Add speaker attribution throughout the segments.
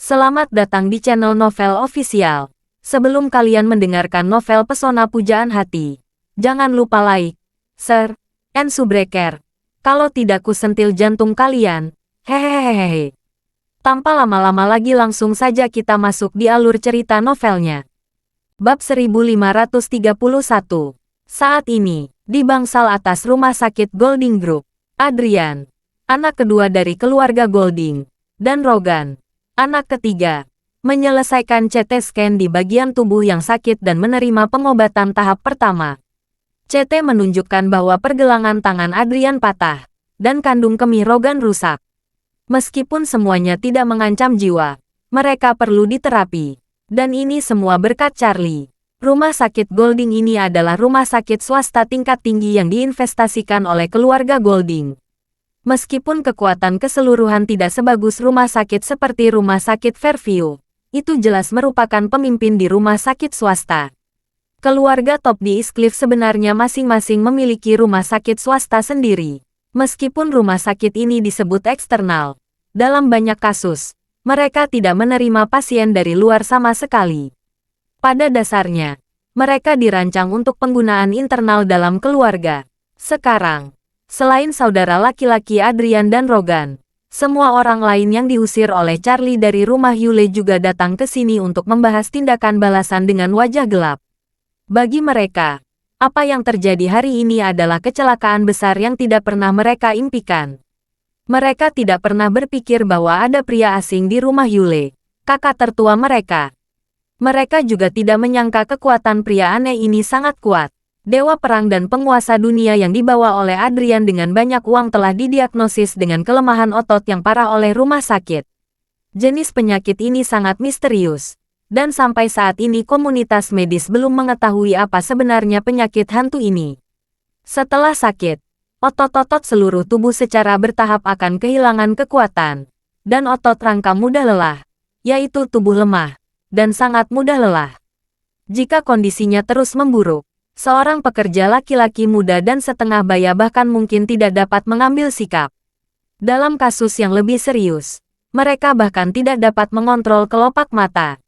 Speaker 1: Selamat datang di channel Novel Official. Sebelum kalian mendengarkan novel Pesona Pujaan Hati, jangan lupa like, share, and subscribe. Kalau tidak ku sentil jantung kalian. Hehehehe. Tanpa lama-lama lagi langsung saja kita masuk di alur cerita novelnya. Bab 1531. Saat ini, di bangsal atas rumah sakit Golding Group, Adrian, anak kedua dari keluarga Golding, dan Rogan, anak ketiga, menyelesaikan CT scan di bagian tubuh yang sakit dan menerima pengobatan tahap pertama. CT menunjukkan bahwa pergelangan tangan Adrian patah, dan kandung kemih Rogan rusak. Meskipun semuanya tidak mengancam jiwa, mereka perlu diterapi. Dan ini semua berkat Charlie. Rumah sakit Golding ini adalah rumah sakit swasta tingkat tinggi yang diinvestasikan oleh keluarga Golding. Meskipun kekuatan keseluruhan tidak sebagus rumah sakit seperti rumah sakit Fairview, itu jelas merupakan pemimpin di rumah sakit swasta. Keluarga top di East Cliff sebenarnya masing-masing memiliki rumah sakit swasta sendiri. Meskipun rumah sakit ini disebut eksternal, dalam banyak kasus, mereka tidak menerima pasien dari luar sama sekali. Pada dasarnya, mereka dirancang untuk penggunaan internal dalam keluarga. Sekarang, selain saudara laki-laki Adrian dan Rogan, semua orang lain yang diusir oleh Charlie dari rumah Yule juga datang ke sini untuk membahas tindakan balasan dengan wajah gelap. Bagi mereka, apa yang terjadi hari ini adalah kecelakaan besar yang tidak pernah mereka impikan. Mereka tidak pernah berpikir bahwa ada pria asing di rumah Yule, kakak tertua mereka. Mereka juga tidak menyangka kekuatan pria aneh ini sangat kuat. Dewa perang dan penguasa dunia yang dibawa oleh Adrian dengan banyak uang telah didiagnosis dengan kelemahan otot yang parah oleh rumah sakit. Jenis penyakit ini sangat misterius, dan sampai saat ini komunitas medis belum mengetahui apa sebenarnya penyakit hantu ini. Setelah sakit, otot-otot seluruh tubuh secara bertahap akan kehilangan kekuatan, dan otot rangka mudah lelah, yaitu tubuh lemah, dan sangat mudah lelah. Jika kondisinya terus memburuk, seorang pekerja laki-laki muda dan setengah baya bahkan mungkin tidak dapat mengambil sikap. Dalam kasus yang lebih serius, mereka bahkan tidak dapat mengontrol kelopak mata.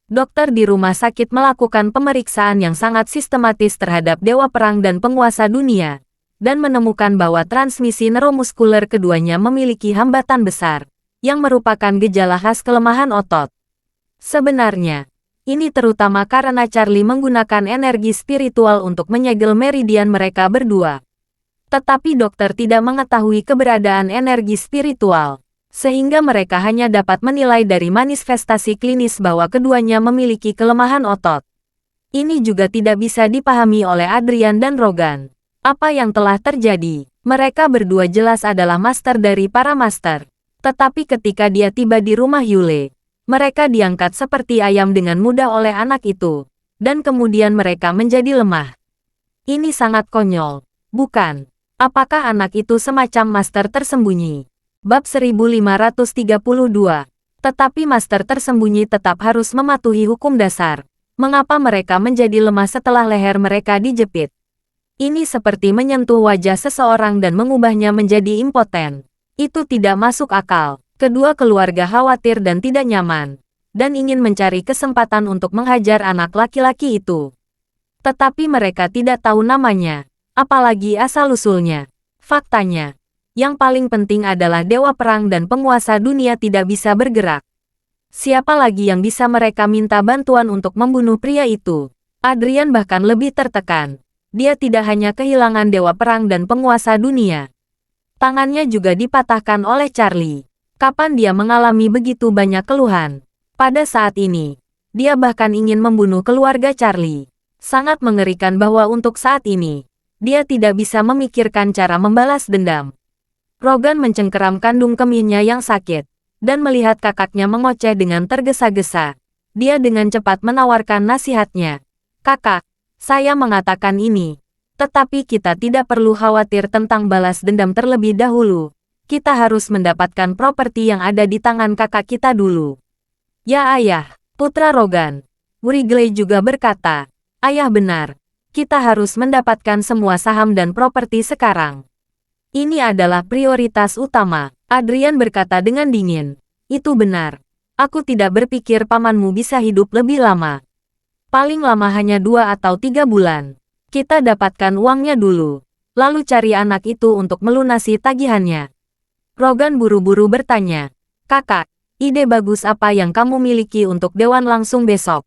Speaker 1: Dokter di rumah sakit melakukan pemeriksaan yang sangat sistematis terhadap dewa perang dan penguasa dunia, dan menemukan bahwa transmisi neuromuskuler keduanya memiliki hambatan besar, yang merupakan gejala khas kelemahan otot. Sebenarnya, ini terutama karena Charlie menggunakan energi spiritual untuk menyegel meridian mereka berdua. Tetapi dokter tidak mengetahui keberadaan energi spiritual, sehingga mereka hanya dapat menilai dari manifestasi klinis bahwa keduanya memiliki kelemahan otot. Ini juga tidak bisa dipahami oleh Adrian dan Rogan. Apa yang telah terjadi? Mereka berdua jelas adalah master dari para master. Tetapi ketika dia tiba di rumah Yule, mereka diangkat seperti ayam dengan mudah oleh anak itu, dan kemudian mereka menjadi lemah. Ini sangat konyol, bukan? Apakah anak itu semacam master tersembunyi? Bab 1532. Tetapi master tersembunyi tetap harus mematuhi hukum dasar. Mengapa mereka menjadi lemah setelah leher mereka dijepit? Ini seperti menyentuh wajah seseorang dan mengubahnya menjadi impoten. Itu tidak masuk akal. Kedua keluarga khawatir dan tidak nyaman, dan ingin mencari kesempatan untuk menghajar anak laki-laki itu. Tetapi mereka tidak tahu namanya, apalagi asal-usulnya. Faktanya, yang paling penting adalah dewa perang dan penguasa dunia tidak bisa bergerak. Siapa lagi yang bisa mereka minta bantuan untuk membunuh pria itu? Adrian bahkan lebih tertekan. Dia tidak hanya kehilangan dewa perang dan penguasa dunia. Tangannya juga dipatahkan oleh Charlie. Kapan dia mengalami begitu banyak keluhan? Pada saat ini, dia bahkan ingin membunuh keluarga Charlie. Sangat mengerikan bahwa untuk saat ini, dia tidak bisa memikirkan cara membalas dendam. Rogan mencengkeram kandung kemihnya yang sakit, dan melihat kakaknya mengoceh dengan tergesa-gesa. Dia dengan cepat menawarkan nasihatnya. Kakak, saya mengatakan ini, tetapi kita tidak perlu khawatir tentang balas dendam terlebih dahulu. Kita harus mendapatkan properti yang ada di tangan kakak kita dulu. Ya ayah, putra Rogan. Wrigley juga berkata, ayah benar. Kita harus mendapatkan semua saham dan properti sekarang. Ini adalah prioritas utama. Adrian berkata dengan dingin. Itu benar. Aku tidak berpikir pamanmu bisa hidup lebih lama. Paling lama hanya 2 atau 3 bulan. Kita dapatkan uangnya dulu, lalu cari anak itu untuk melunasi tagihannya. Rogan buru-buru bertanya, "Kakak, ide bagus apa yang kamu miliki untuk dewan langsung besok?"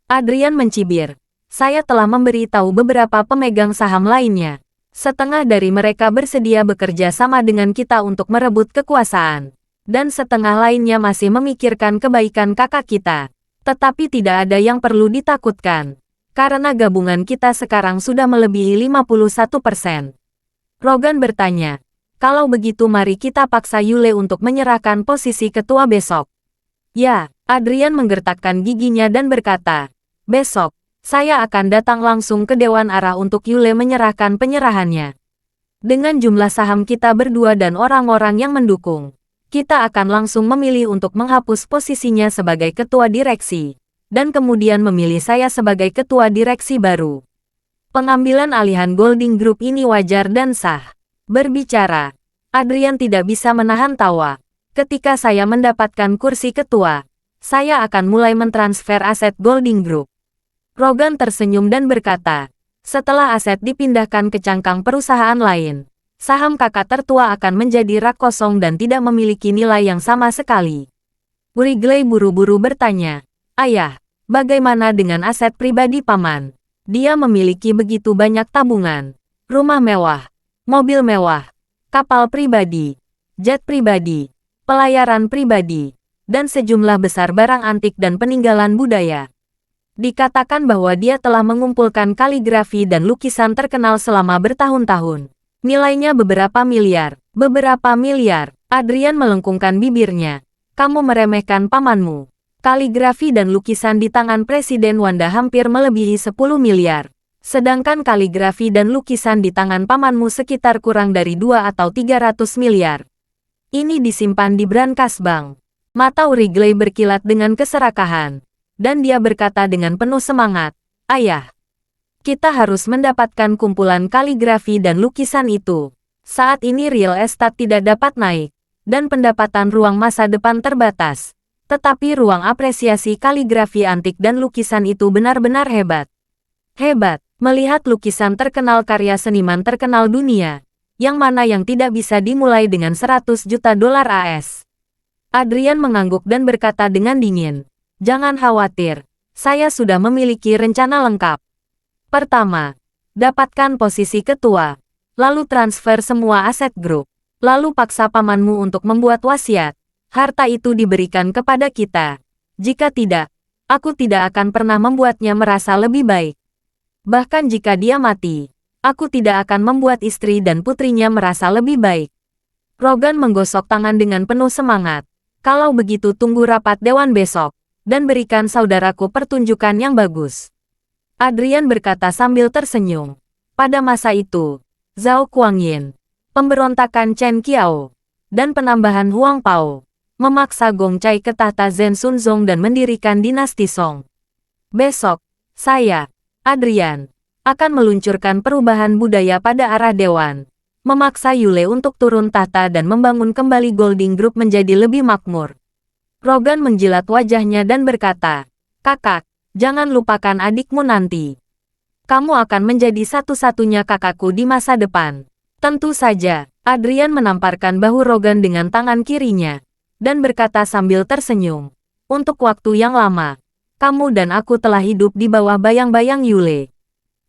Speaker 1: Adrian mencibir, "Saya telah memberitahu beberapa pemegang saham lainnya. Setengah dari mereka bersedia bekerja sama dengan kita untuk merebut kekuasaan. Dan setengah lainnya masih memikirkan kebaikan kakak kita. Tetapi tidak ada yang perlu ditakutkan. Karena gabungan kita sekarang sudah melebihi 51%. Rogan bertanya, "Kalau begitu mari kita paksa Yule untuk menyerahkan posisi ketua besok." "Ya," Adrian menggertakkan giginya dan berkata, "Besok, saya akan datang langsung ke Dewan Arah untuk Yule menyerahkan penyerahannya. Dengan jumlah saham kita berdua dan orang-orang yang mendukung, kita akan langsung memilih untuk menghapus posisinya sebagai ketua direksi. Dan kemudian memilih saya sebagai ketua direksi baru. Pengambilan alihan Golding Group ini wajar dan sah." Berbicara, Adrian tidak bisa menahan tawa. "Ketika saya mendapatkan kursi ketua, saya akan mulai mentransfer aset Golding Group." Rogan tersenyum dan berkata, "Setelah aset dipindahkan ke cangkang perusahaan lain, saham kakak tertua akan menjadi rak kosong dan tidak memiliki nilai yang sama sekali." Wrigley buru-buru bertanya, "Ayah, bagaimana dengan aset pribadi paman? Dia memiliki begitu banyak tabungan, rumah mewah, mobil mewah, kapal pribadi, jet pribadi, pelayaran pribadi, dan sejumlah besar barang antik dan peninggalan budaya. Dikatakan bahwa dia telah mengumpulkan kaligrafi dan lukisan terkenal selama bertahun-tahun. Nilainya beberapa miliar." "Beberapa miliar?" Adrian melengkungkan bibirnya. "Kamu meremehkan pamanmu. Kaligrafi dan lukisan di tangan Presiden Wanda hampir melebihi 10 miliar. Sedangkan kaligrafi dan lukisan di tangan pamanmu sekitar kurang dari 2 atau 300 miliar. Ini disimpan di brankas bank." Mata Wrigley berkilat dengan keserakahan. Dan dia berkata dengan penuh semangat, "Ayah, kita harus mendapatkan kumpulan kaligrafi dan lukisan itu. Saat ini real estate tidak dapat naik, dan pendapatan ruang masa depan terbatas. Tetapi ruang apresiasi kaligrafi antik dan lukisan itu benar-benar hebat. Hebat, melihat lukisan terkenal karya seniman terkenal dunia, yang mana yang tidak bisa dimulai dengan 100 juta dolar AS. Adrian mengangguk dan berkata dengan dingin, "Jangan khawatir, saya sudah memiliki rencana lengkap. Pertama, dapatkan posisi ketua, lalu transfer semua aset grup, lalu paksa pamanmu untuk membuat wasiat. Harta itu diberikan kepada kita. Jika tidak, aku tidak akan pernah membuatnya merasa lebih baik. Bahkan jika dia mati, aku tidak akan membuat istri dan putrinya merasa lebih baik." Rogan menggosok tangan dengan penuh semangat. "Kalau begitu tunggu rapat dewan besok, dan berikan saudaraku pertunjukan yang bagus." Adrian berkata sambil tersenyum. Pada masa itu, Zhao Kuangyin, pemberontakan Chen Qiao, dan penambahan Huang Pao memaksa Gong Cai ke tahta Zhen Shunzong dan mendirikan dinasti Song. Besok, saya, Adrian, akan meluncurkan perubahan budaya pada arah dewan, memaksa Yule untuk turun tahta dan membangun kembali Golding Group menjadi lebih makmur. Rogan menjilat wajahnya dan berkata, "Kakak, jangan lupakan adikmu nanti. Kamu akan menjadi satu-satunya kakakku di masa depan." "Tentu saja." Adrian menamparkan bahu Rogan dengan tangan kirinya dan berkata sambil tersenyum, "Untuk waktu yang lama, kamu dan aku telah hidup di bawah bayang-bayang Yule.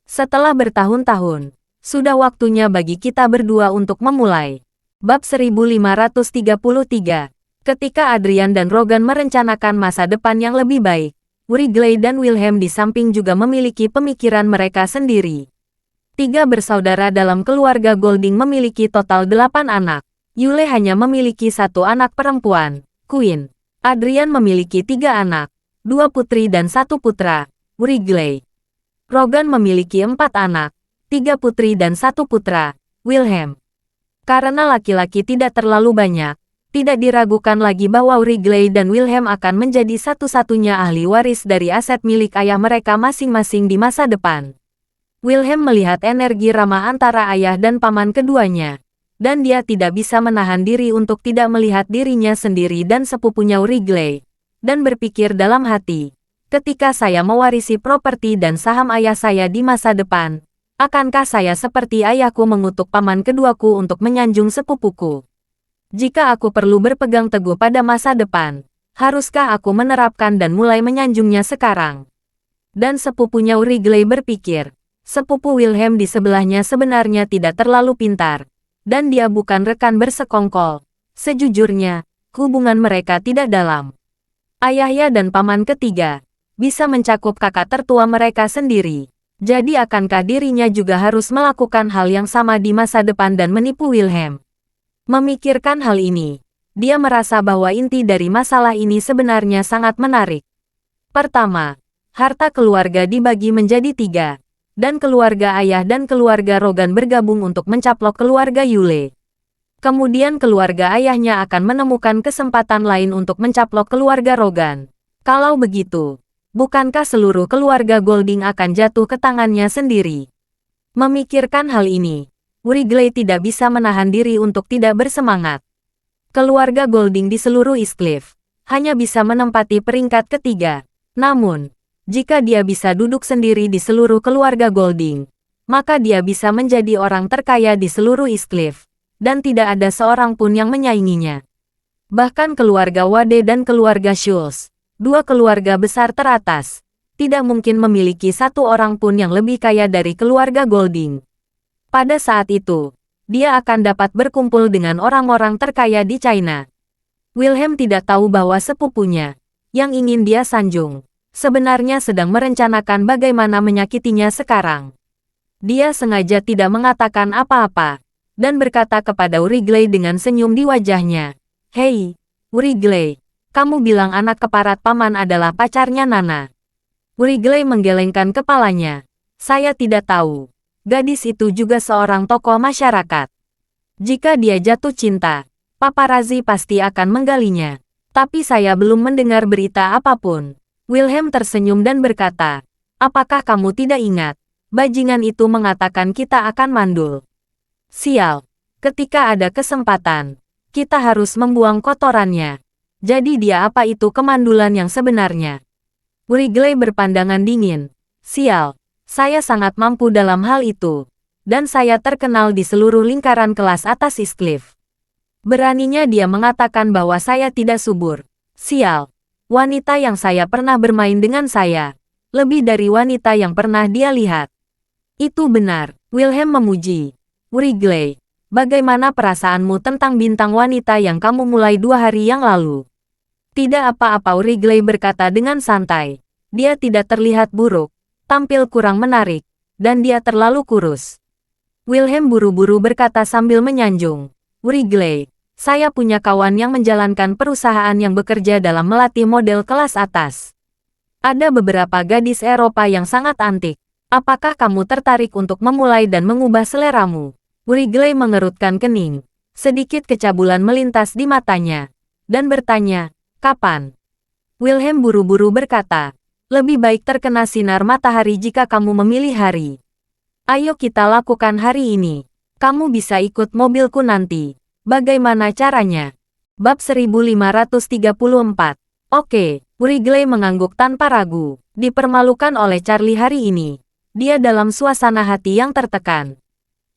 Speaker 1: Setelah bertahun-tahun, sudah waktunya bagi kita berdua untuk memulai." Bab 1533. Ketika Adrian dan Rogan merencanakan masa depan yang lebih baik, Wrigley dan Wilhelm di samping juga memiliki pemikiran mereka sendiri. 3 bersaudara dalam keluarga Golding memiliki total 8 anak. Yule hanya memiliki 1 anak perempuan, Queen. Adrian memiliki 3 anak, 2 putri dan 1 putra, Wrigley. Rogan memiliki 4 anak, 3 putri dan 1 putra, Wilhelm. Karena laki-laki tidak terlalu banyak, tidak diragukan lagi bahwa Wrigley dan Wilhelm akan menjadi satu-satunya ahli waris dari aset milik ayah mereka masing-masing di masa depan. Wilhelm melihat energi ramah antara ayah dan paman keduanya, dan dia tidak bisa menahan diri untuk tidak melihat dirinya sendiri dan sepupunya Wrigley, dan berpikir dalam hati, ketika saya mewarisi properti dan saham ayah saya di masa depan, akankah saya seperti ayahku mengutuk paman keduaku untuk menyanjung sepupuku? Jika aku perlu berpegang teguh pada masa depan, haruskah aku menerapkan dan mulai menyanjungnya sekarang? Dan sepupunya Wrigley berpikir, sepupu Wilhelm di sebelahnya sebenarnya tidak terlalu pintar, dan dia bukan rekan bersekongkol. Sejujurnya, hubungan mereka tidak dalam. Ayahnya dan paman ketiga bisa mencakup kakak tertua mereka sendiri. Jadi akankah dirinya juga harus melakukan hal yang sama di masa depan dan menipu Wilhelm? Memikirkan hal ini, dia merasa bahwa inti dari masalah ini sebenarnya sangat menarik. Pertama, harta keluarga dibagi menjadi 3, dan keluarga ayah dan keluarga Rogan bergabung untuk mencaplok keluarga Yule. Kemudian keluarga ayahnya akan menemukan kesempatan lain untuk mencaplok keluarga Rogan. Kalau begitu, bukankah seluruh keluarga Golding akan jatuh ke tangannya sendiri? Memikirkan hal ini, Wrigley tidak bisa menahan diri untuk tidak bersemangat. Keluarga Golding di seluruh Eastcliff hanya bisa menempati peringkat ketiga. Namun, jika dia bisa duduk sendiri di seluruh keluarga Golding, maka dia bisa menjadi orang terkaya di seluruh Eastcliff, dan tidak ada seorang pun yang menyainginya. Bahkan keluarga Wade dan keluarga Schultz, dua keluarga besar teratas, tidak mungkin memiliki satu orang pun yang lebih kaya dari keluarga Golding. Pada saat itu, dia akan dapat berkumpul dengan orang-orang terkaya di China. Wilhelm tidak tahu bahwa sepupunya, yang ingin dia sanjung, sebenarnya sedang merencanakan bagaimana menyakitinya sekarang. Dia sengaja tidak mengatakan apa-apa, dan berkata kepada Wrigley dengan senyum di wajahnya, "Hei, Wrigley, kamu bilang anak keparat paman adalah pacarnya Nana." Wrigley menggelengkan kepalanya. "Saya tidak tahu. Gadis itu juga seorang tokoh masyarakat. Jika dia jatuh cinta, paparazi pasti akan menggalinya. Tapi saya belum mendengar berita apapun." Wilhelm tersenyum dan berkata, "Apakah kamu tidak ingat? Bajingan itu mengatakan kita akan mandul. Sial, ketika ada kesempatan, kita harus membuang kotorannya. Jadi dia apa itu kemandulan yang sebenarnya?" Wrigley berpandangan dingin. "Sial. Saya sangat mampu dalam hal itu, dan saya terkenal di seluruh lingkaran kelas atas Eastcliff. Beraninya dia mengatakan bahwa saya tidak subur. Sial, wanita yang saya pernah bermain dengan saya, lebih dari wanita yang pernah dia lihat." "Itu benar," Wilhelm memuji. "Wrigley, bagaimana perasaanmu tentang bintang wanita yang kamu mulai 2 hari yang lalu?" "Tidak apa-apa," Wrigley berkata dengan santai. Dia tidak terlihat buruk, tampil kurang menarik, dan dia terlalu kurus. Wilhelm buru-buru berkata sambil menyanjung, "Wrigley, saya punya kawan yang menjalankan perusahaan yang bekerja dalam melatih model kelas atas. Ada beberapa gadis Eropa yang sangat antik. Apakah kamu tertarik untuk memulai dan mengubah seleramu?" Wrigley mengerutkan kening. Sedikit kecabulan melintas di matanya, dan bertanya, "Kapan?" Wilhelm buru-buru berkata, "Lebih baik terkena sinar matahari jika kamu memilih hari. Ayo kita lakukan hari ini. Kamu bisa ikut mobilku nanti. Bagaimana caranya?" Bab 1534. Oke, Wrigley mengangguk tanpa ragu. Dipermalukan oleh Charlie hari ini. Dia dalam suasana hati yang tertekan.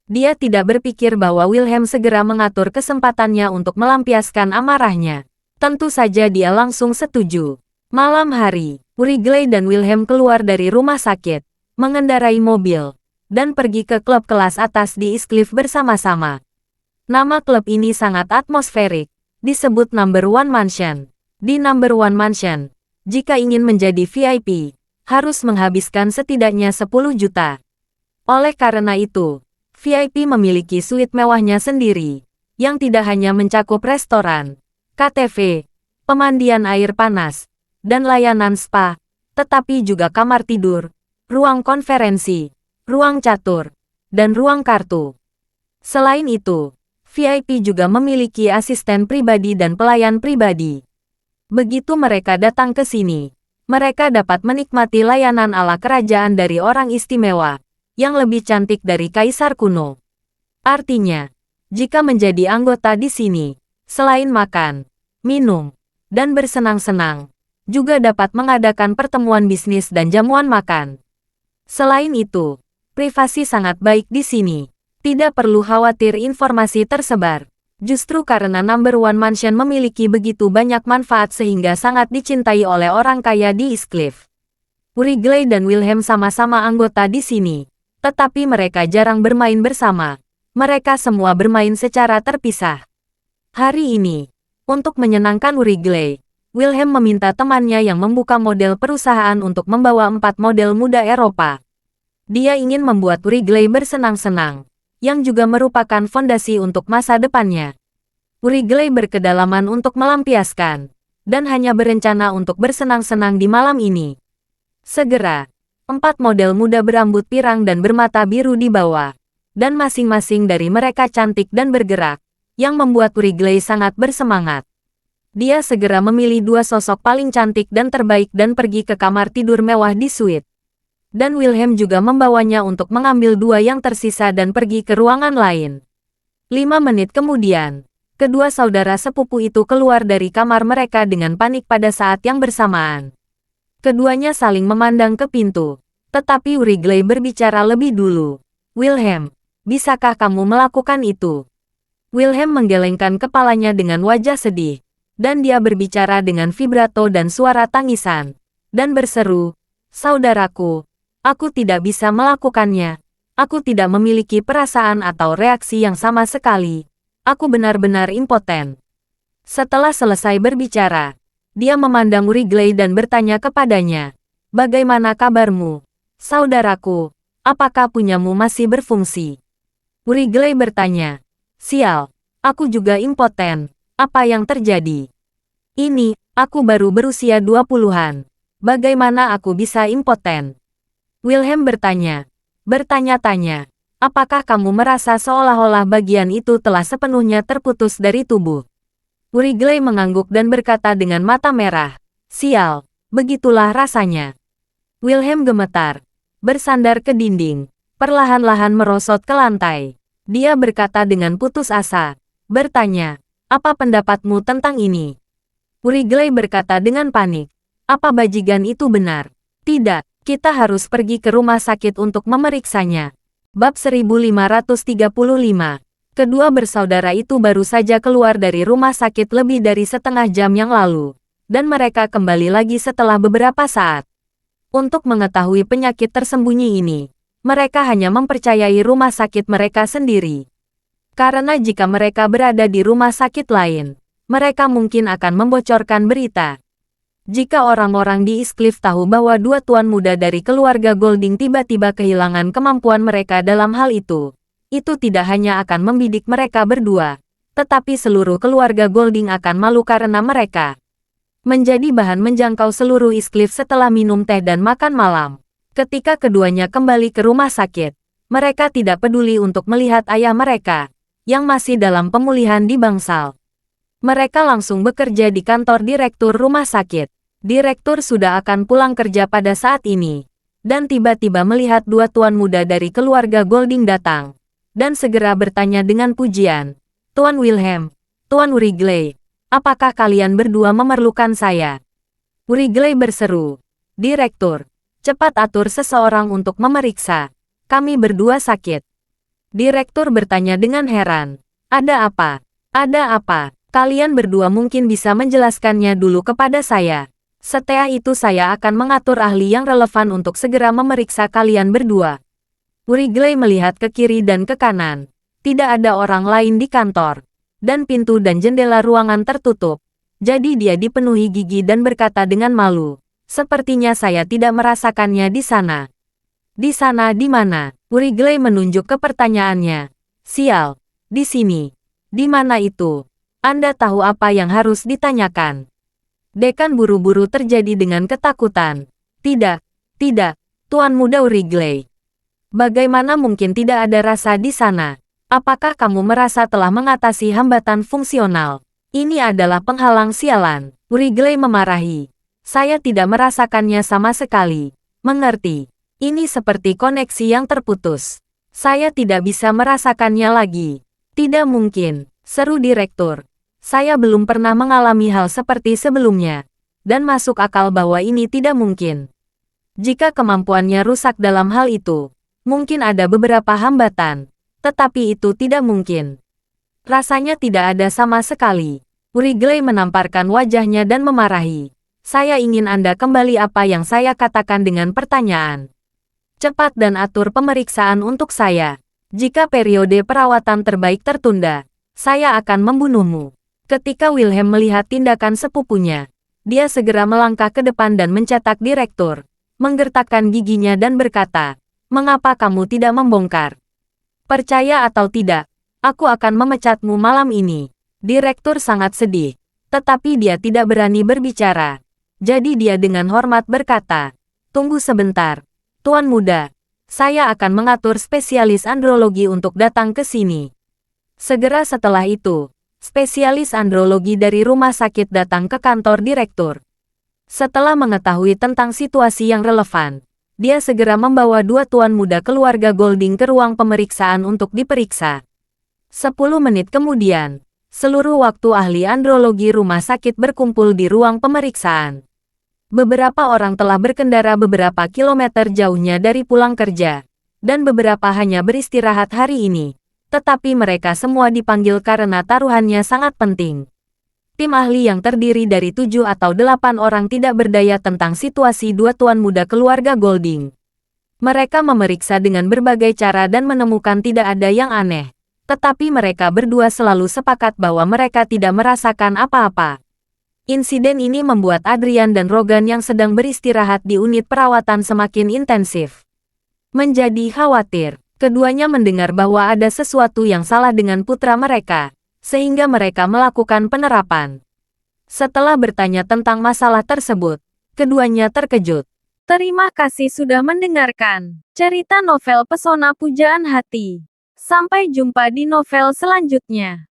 Speaker 1: Dia tidak berpikir bahwa Wilhelm segera mengatur kesempatannya untuk melampiaskan amarahnya. Tentu saja dia langsung setuju. Malam hari, Wrigley dan Wilhelm keluar dari rumah sakit, mengendarai mobil, dan pergi ke klub kelas atas di Eastcliff bersama-sama. Nama klub ini sangat atmosferik, disebut Number One Mansion. Di Number One Mansion, jika ingin menjadi VIP, harus menghabiskan setidaknya 10 juta. Oleh karena itu, VIP memiliki suite mewahnya sendiri, yang tidak hanya mencakup restoran, KTV, pemandian air panas, dan layanan spa, tetapi juga kamar tidur, ruang konferensi, ruang catur, dan ruang kartu. Selain itu, VIP juga memiliki asisten pribadi dan pelayan pribadi. Begitu mereka datang ke sini, mereka dapat menikmati layanan ala kerajaan dari orang istimewa, yang lebih cantik dari kaisar kuno. Artinya, jika menjadi anggota di sini, selain makan, minum, dan bersenang-senang, juga dapat mengadakan pertemuan bisnis dan jamuan makan. Selain itu, privasi sangat baik di sini. Tidak perlu khawatir informasi tersebar. Justru karena Number One Mansion memiliki begitu banyak manfaat sehingga sangat dicintai oleh orang kaya di Eastcliff. Wrigley dan Wilhelm sama-sama anggota di sini, tetapi mereka jarang bermain bersama. Mereka semua bermain secara terpisah. Hari ini, untuk menyenangkan Wrigley, Wilhelm meminta temannya yang membuka model perusahaan untuk membawa 4 model muda Eropa. Dia ingin membuat Wrigley bersenang-senang, yang juga merupakan fondasi untuk masa depannya. Wrigley berkedalaman untuk melampiaskan, dan hanya berencana untuk bersenang-senang di malam ini. Segera, 4 model muda berambut pirang dan bermata biru dibawa, dan masing-masing dari mereka cantik dan bergerak, yang membuat Wrigley sangat bersemangat. Dia segera memilih 2 sosok paling cantik dan terbaik dan pergi ke kamar tidur mewah di suite. Dan Wilhelm juga membawanya untuk mengambil 2 yang tersisa dan pergi ke ruangan lain. 5 menit kemudian, kedua saudara sepupu itu keluar dari kamar mereka dengan panik pada saat yang bersamaan. Keduanya saling memandang ke pintu, tetapi Wrigley berbicara lebih dulu. Wilhelm, bisakah kamu melakukan itu? Wilhelm menggelengkan kepalanya dengan wajah sedih, dan dia berbicara dengan vibrato dan suara tangisan, dan berseru, "Saudaraku, aku tidak bisa melakukannya. Aku tidak memiliki perasaan atau reaksi yang sama sekali. Aku benar-benar impoten." Setelah selesai berbicara, dia memandang Wrigley dan bertanya kepadanya, "Bagaimana kabarmu, saudaraku? Apakah punyamu masih berfungsi?" Wrigley bertanya, "Sial, aku juga impoten. Apa yang terjadi?" "Ini, aku baru berusia 20-an. Bagaimana aku bisa impoten?" Wilhelm bertanya-tanya, "Apakah kamu merasa seolah-olah bagian itu telah sepenuhnya terputus dari tubuh?" Wrigley mengangguk dan berkata dengan mata merah, "Sial, begitulah rasanya." Wilhelm gemetar, bersandar ke dinding, perlahan-lahan merosot ke lantai. Dia berkata dengan putus asa, bertanya, "Apa pendapatmu tentang ini?" Wrigley berkata dengan panik, "Apa bajingan itu benar? Tidak. Kita harus pergi ke rumah sakit untuk memeriksanya." Bab 1535. Kedua bersaudara itu baru saja keluar dari rumah sakit lebih dari setengah jam yang lalu, dan mereka kembali lagi setelah beberapa saat. Untuk mengetahui penyakit tersembunyi ini, mereka hanya mempercayai rumah sakit mereka sendiri. Karena jika mereka berada di rumah sakit lain, mereka mungkin akan membocorkan berita. Jika orang-orang di Eastcliff tahu bahwa 2 tuan muda dari keluarga Golding tiba-tiba kehilangan kemampuan mereka dalam hal itu tidak hanya akan membidik mereka berdua, tetapi seluruh keluarga Golding akan malu karena mereka menjadi bahan menjangkau seluruh Eastcliff setelah minum teh dan makan malam. Ketika keduanya kembali ke rumah sakit, mereka tidak peduli untuk melihat ayah mereka, yang masih dalam pemulihan di bangsal. Mereka langsung bekerja di kantor direktur rumah sakit. Direktur sudah akan pulang kerja pada saat ini, dan tiba-tiba melihat 2 tuan muda dari keluarga Golding datang, dan segera bertanya dengan pujian, "Tuan Wilhelm, Tuan Wrigley, apakah kalian berdua memerlukan saya?" Wrigley berseru, "Direktur, cepat atur seseorang untuk memeriksa. Kami berdua sakit." Direktur bertanya dengan heran, "Ada apa? Ada apa? Kalian berdua mungkin bisa menjelaskannya dulu kepada saya. Setelah itu saya akan mengatur ahli yang relevan untuk segera memeriksa kalian berdua." Wrigley melihat ke kiri dan ke kanan. Tidak ada orang lain di kantor, dan pintu dan jendela ruangan tertutup. Jadi dia dipenuhi gigi dan berkata dengan malu, "Sepertinya saya tidak merasakannya di sana." "Di sana di mana?" Wrigley menunjuk ke pertanyaannya. "Sial, di sini." "Di mana itu? Anda tahu apa yang harus ditanyakan?" Dekan buru-buru terjadi dengan ketakutan. Tidak, Tuan Muda Wrigley. Bagaimana mungkin tidak ada rasa di sana? Apakah kamu merasa telah mengatasi hambatan fungsional? Ini adalah penghalang sialan. Wrigley memarahi. "Saya tidak merasakannya sama sekali. Mengerti? Ini seperti koneksi yang terputus. Saya tidak bisa merasakannya lagi." "Tidak mungkin," seru direktur. "Saya belum pernah mengalami hal seperti sebelumnya." dan masuk akal bahwa ini tidak mungkin. Jika kemampuannya rusak dalam hal itu, mungkin ada beberapa hambatan, tetapi itu tidak mungkin. Rasanya tidak ada sama sekali. Wrigley menamparkan wajahnya dan memarahi. Saya ingin Anda kembali apa yang saya katakan dengan pertanyaan. Cepat dan atur pemeriksaan untuk saya. Jika periode perawatan terbaik tertunda, saya akan membunuhmu. Ketika Wilhelm melihat tindakan sepupunya, dia segera melangkah ke depan dan mencetak direktur, menggertakkan giginya dan berkata, "Mengapa kamu tidak membongkar? Percaya atau tidak, aku akan memecatmu malam ini." Direktur sangat sedih, tetapi dia tidak berani berbicara. Jadi dia dengan hormat berkata, "Tunggu sebentar, Tuan Muda. Saya akan mengatur spesialis andrologi untuk datang ke sini." Segera setelah itu, spesialis andrologi dari rumah sakit datang ke kantor direktur. Setelah mengetahui tentang situasi yang relevan, dia segera membawa dua tuan muda keluarga Golding ke ruang pemeriksaan untuk diperiksa. 10 menit kemudian, seluruh waktu ahli andrologi rumah sakit berkumpul di ruang pemeriksaan. Beberapa orang telah berkendara beberapa kilometer jauhnya dari pulang kerja, dan beberapa hanya beristirahat hari ini. Tetapi mereka semua dipanggil karena taruhannya sangat penting. Tim ahli yang terdiri dari 7 atau 8 orang tidak berdaya tentang situasi dua tuan muda keluarga Golding. Mereka memeriksa dengan berbagai cara dan menemukan tidak ada yang aneh. Tetapi mereka berdua selalu sepakat bahwa mereka tidak merasakan apa-apa. Insiden ini membuat Adrian dan Rogan yang sedang beristirahat di unit perawatan semakin intensif menjadi khawatir. Keduanya mendengar bahwa ada sesuatu yang salah dengan putra mereka, sehingga mereka melakukan penerapan. Setelah bertanya tentang masalah tersebut, keduanya terkejut. Terima kasih sudah mendengarkan cerita novel Pesona Pujaan Hati. Sampai jumpa di novel selanjutnya.